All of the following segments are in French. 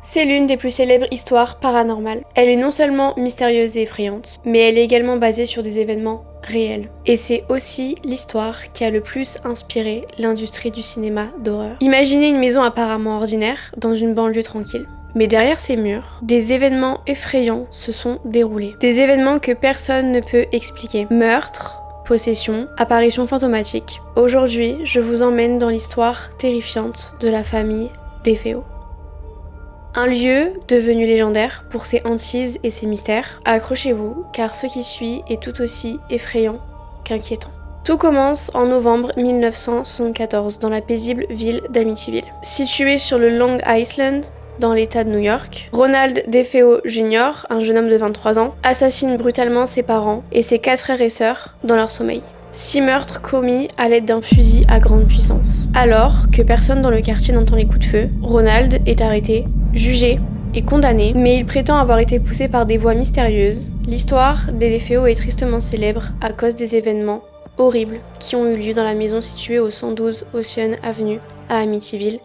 C'est l'une des plus célèbres histoires paranormales. Elle est non seulement mystérieuse et effrayante, mais elle est également basée sur des événements réels. Et c'est aussi l'histoire qui a le plus inspiré l'industrie du cinéma d'horreur. Imaginez une maison apparemment ordinaire dans une banlieue tranquille. Mais derrière ces murs, des événements effrayants se sont déroulés. Des événements que personne ne peut expliquer. Meurtres, possession, apparitions fantomatiques. Aujourd'hui, je vous emmène dans l'histoire terrifiante de la famille DeFeo. Un lieu devenu légendaire pour ses hantises et ses mystères. Accrochez-vous, car ce qui suit est tout aussi effrayant qu'inquiétant. Tout commence en novembre 1974 dans la paisible ville d'Amityville. Située sur le Long Island, dans l'état de New York, Ronald DeFeo Jr., un jeune homme de 23 ans, assassine brutalement ses parents et ses 4 frères et sœurs dans leur sommeil. 6 meurtres commis à l'aide d'un fusil à grande puissance. Alors que personne dans le quartier n'entend les coups de feu, Ronald est arrêté, jugé et condamné, mais il prétend avoir été poussé par des voix mystérieuses. L'histoire des DeFeo est tristement célèbre à cause des événements horribles qui ont eu lieu dans la maison située au 112 Ocean Avenue à Amityville,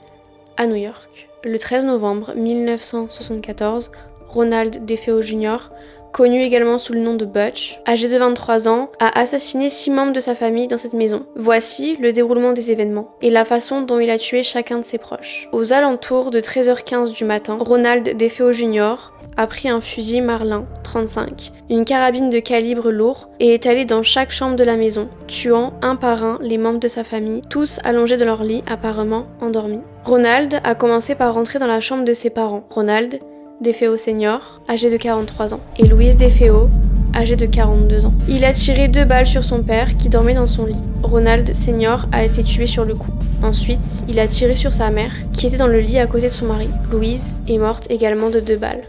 à New York. Le 13 novembre 1974, Ronald DeFeo Jr., connu également sous le nom de Butch, âgé de 23 ans, a assassiné 6 membres de sa famille dans cette maison. Voici le déroulement des événements et la façon dont il a tué chacun de ses proches. Aux alentours de 13h15 du matin, Ronald DeFeo Jr. a pris un fusil Marlin 35, une carabine de calibre lourd et est allé dans chaque chambre de la maison, tuant un par un les membres de sa famille, tous allongés dans leur lit, apparemment endormis. Ronald a commencé par rentrer dans la chambre de ses parents, Ronald DeFeo Senior, âgé de 43 ans, et Louise DeFeo, âgée de 42 ans. Il a tiré 2 balles sur son père qui dormait dans son lit. Ronald Senior a été tué sur le coup. Ensuite, il a tiré sur sa mère, qui était dans le lit à côté de son mari. Louise est morte également de 2 balles.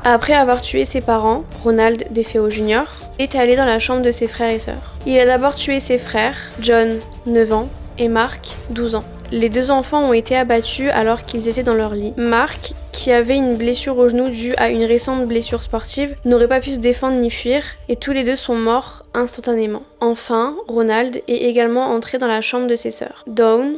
Après avoir tué ses parents, Ronald DeFeo Jr. est allé dans la chambre de ses frères et sœurs. Il a d'abord tué ses frères, John, 9 ans, et Mark, 12 ans. Les 2 enfants ont été abattus alors qu'ils étaient dans leur lit. Mark, qui avait une blessure au genou due à une récente blessure sportive, n'aurait pas pu se défendre ni fuir, et tous les 2 sont morts instantanément. Enfin, Ronald est également entré dans la chambre de ses sœurs, Dawn,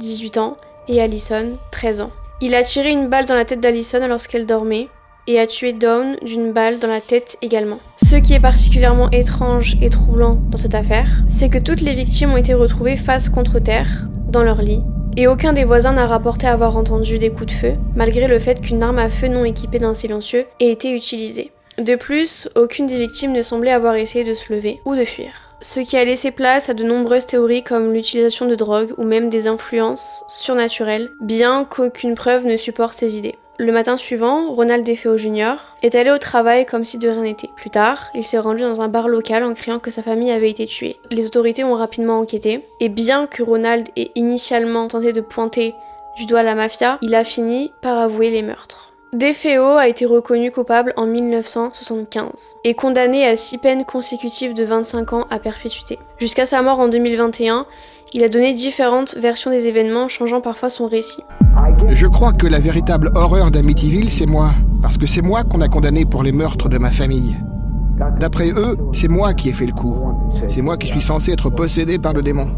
18 ans, et Allison, 13 ans. Il a tiré une balle dans la tête d'Allison lorsqu'elle dormait, et a tué Dawn d'une balle dans la tête également. Ce qui est particulièrement étrange et troublant dans cette affaire, c'est que toutes les victimes ont été retrouvées face contre terre, dans leur lit, et aucun des voisins n'a rapporté avoir entendu des coups de feu, malgré le fait qu'une arme à feu non équipée d'un silencieux ait été utilisée. De plus, aucune des victimes ne semblait avoir essayé de se lever ou de fuir. Ce qui a laissé place à de nombreuses théories comme l'utilisation de drogue ou même des influences surnaturelles, bien qu'aucune preuve ne supporte ces idées. Le matin suivant, Ronald DeFeo Jr. est allé au travail comme si de rien n'était. Plus tard, il s'est rendu dans un bar local en criant que sa famille avait été tuée. Les autorités ont rapidement enquêté, et bien que Ronald ait initialement tenté de pointer du doigt la mafia, il a fini par avouer les meurtres. DeFeo a été reconnu coupable en 1975 et condamné à 6 peines consécutives de 25 ans à perpétuité. Jusqu'à sa mort en 2021, il a donné différentes versions des événements, changeant parfois son récit. Je crois que la véritable horreur d'Amityville, c'est moi. Parce que c'est moi qu'on a condamné pour les meurtres de ma famille. D'après eux, c'est moi qui ai fait le coup. C'est moi qui suis censé être possédé par le démon.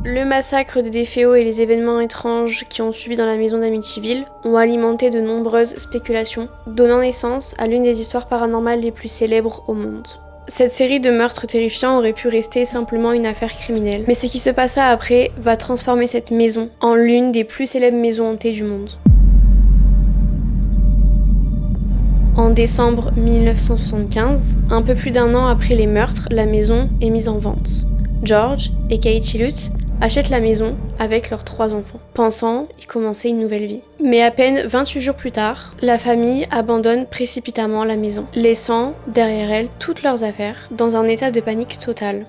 Le massacre des DeFeo et les événements étranges qui ont suivi dans la maison d'Amityville ont alimenté de nombreuses spéculations, donnant naissance à l'une des histoires paranormales les plus célèbres au monde. Cette série de meurtres terrifiants aurait pu rester simplement une affaire criminelle, mais ce qui se passa après va transformer cette maison en l'une des plus célèbres maisons hantées du monde. En décembre 1975, un peu plus d'1 an après les meurtres, la maison est mise en vente. George et Katie Lutz achètent la maison avec leurs 3 enfants, pensant y commencer une nouvelle vie. Mais à peine 28 jours plus tard, la famille abandonne précipitamment la maison, laissant derrière elle toutes leurs affaires dans un état de panique totale.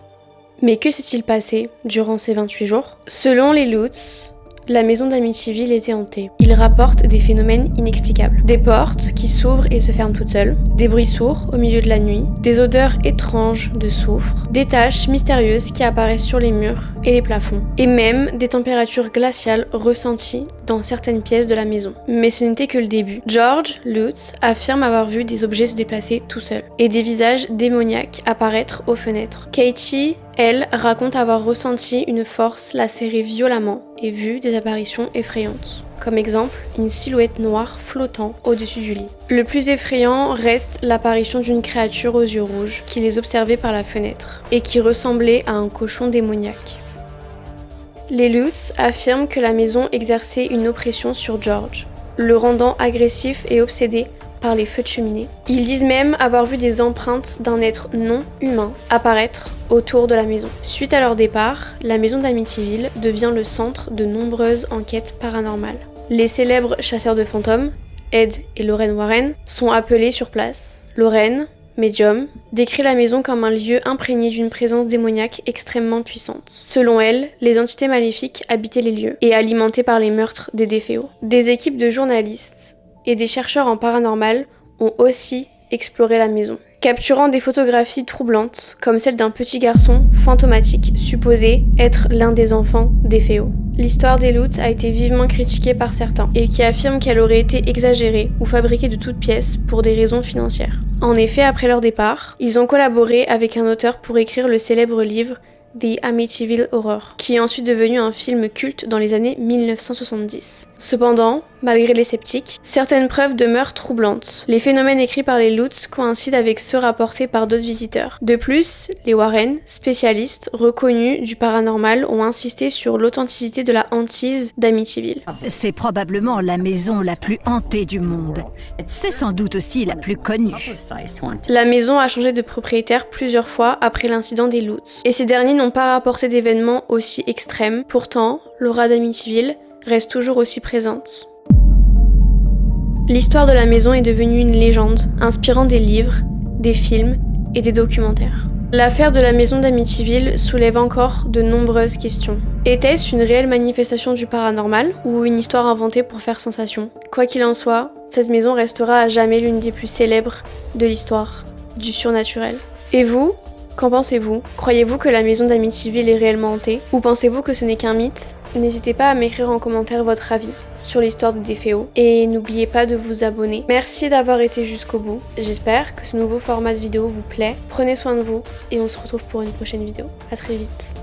Mais que s'est-il passé durant ces 28 jours ? Selon les Lutz, la maison d'Amityville était hantée. Ils rapportent des phénomènes inexplicables. Des portes qui s'ouvrent et se ferment toutes seules, des bruits sourds au milieu de la nuit, des odeurs étranges de soufre, des taches mystérieuses qui apparaissent sur les murs et les plafonds, et même des températures glaciales ressenties dans certaines pièces de la maison. Mais ce n'était que le début. George Lutz affirme avoir vu des objets se déplacer tout seuls et des visages démoniaques apparaître aux fenêtres. Katie, elle, raconte avoir ressenti une force la serrer violemment et vu des apparitions effrayantes. Comme exemple, une silhouette noire flottant au-dessus du lit. Le plus effrayant reste l'apparition d'une créature aux yeux rouges qui les observait par la fenêtre et qui ressemblait à un cochon démoniaque. Les Lutz affirment que la maison exerçait une oppression sur George, le rendant agressif et obsédé par les feux de cheminée. Ils disent même avoir vu des empreintes d'un être non humain apparaître autour de la maison. Suite à leur départ, la maison d'Amityville devient le centre de nombreuses enquêtes paranormales. Les célèbres chasseurs de fantômes, Ed et Lorraine Warren, sont appelés sur place. Lorraine, médium, décrit la maison comme un lieu imprégné d'une présence démoniaque extrêmement puissante. Selon elle, les entités maléfiques habitaient les lieux et alimentaient par les meurtres des déféos. Des équipes de journalistes et des chercheurs en paranormal ont aussi exploré la maison, capturant des photographies troublantes comme celle d'un petit garçon fantomatique supposé être l'un des enfants des féos. L'histoire des Lutz a été vivement critiquée par certains et qui affirment qu'elle aurait été exagérée ou fabriquée de toutes pièces pour des raisons financières. En effet, après leur départ, ils ont collaboré avec un auteur pour écrire le célèbre livre The Amityville Horror, qui est ensuite devenu un film culte dans les années 1970. Cependant, malgré les sceptiques, certaines preuves demeurent troublantes. Les phénomènes écrits par les Lutz coïncident avec ceux rapportés par d'autres visiteurs. De plus, les Warren, spécialistes reconnus du paranormal, ont insisté sur l'authenticité de la hantise d'Amityville. C'est probablement la maison la plus hantée du monde. C'est sans doute aussi la plus connue. La maison a changé de propriétaire plusieurs fois après l'incident des Lutz, et ces derniers n'ont pas rapporté d'événements aussi extrêmes. Pourtant, l'aura d'Amityville reste toujours aussi présente. L'histoire de la maison est devenue une légende, inspirant des livres, des films et des documentaires. L'affaire de la maison d'Amityville soulève encore de nombreuses questions. Était-ce une réelle manifestation du paranormal ou une histoire inventée pour faire sensation ? Quoi qu'il en soit, cette maison restera à jamais l'une des plus célèbres de l'histoire du surnaturel. Et vous ? Qu'en pensez-vous ? Croyez-vous que la maison d'Amityville est réellement hantée ? Ou pensez-vous que ce n'est qu'un mythe ? N'hésitez pas à m'écrire en commentaire votre avis sur l'histoire de Déféo et n'oubliez pas de vous abonner. Merci d'avoir été jusqu'au bout. J'espère que ce nouveau format de vidéo vous plaît. Prenez soin de vous et on se retrouve pour une prochaine vidéo. À très vite.